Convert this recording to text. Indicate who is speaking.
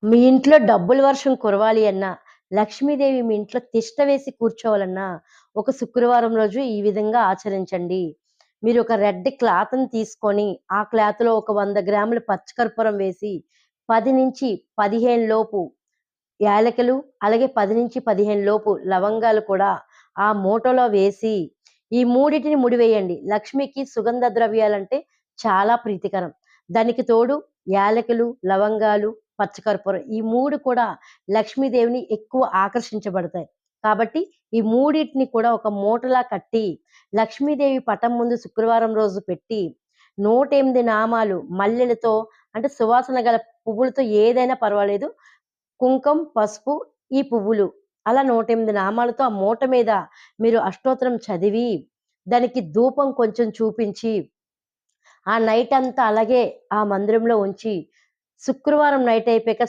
Speaker 1: మీ ఇంట్లో డబ్బుల వర్షం కురవాలి అన్నా, లక్ష్మీదేవి మీ ఇంట్లో తిష్ట వేసి కూర్చోవాలన్నా, ఒక శుక్రవారం రోజు ఈ విధంగా ఆచరించండి. మీరు ఒక రెడ్ క్లాత్‌ని తీసుకొని, ఆ క్లాత్‌లో ఒక 100 గ్రాముల పచ్చకర్పూరం వేసి, 10-15 లోపు యాలకులు, అలాగే 10-15 లోపు లవంగాలు కూడా ఆ మూటలో వేసి, ఈ మూడిటిని ముడివేయండి. లక్ష్మికి సుగంధ ద్రవ్యాలంటే చాలా ప్రీతికరం. దానికి తోడు యాలకులు, లవంగాలు, పచ్చకర్పూరం ఈ 3 కూడా లక్ష్మీదేవిని ఎక్కువ ఆకర్షించబడతాయి. కాబట్టి ఈ మూడిటిని కూడా ఒక మూటలా కట్టి, లక్ష్మీదేవి పటం ముందు శుక్రవారం రోజు పెట్టి, 108 నామాలు మల్లెలతో అంటే సువాసన గల పువ్వులతో ఏదైనా పర్వాలేదు. కుంకం, పసుపు, ఈ పువ్వులు అలా 108 నామాలతో ఆ మూట మీద మీరు అష్టోత్తరం చదివి, దానికి ధూపం కొంచెం చూపించి, ఆ నైటంతా అలాగే ఆ మందిరంలో ఉంచి, శుక్రవారం నైట్ అయిపోయాక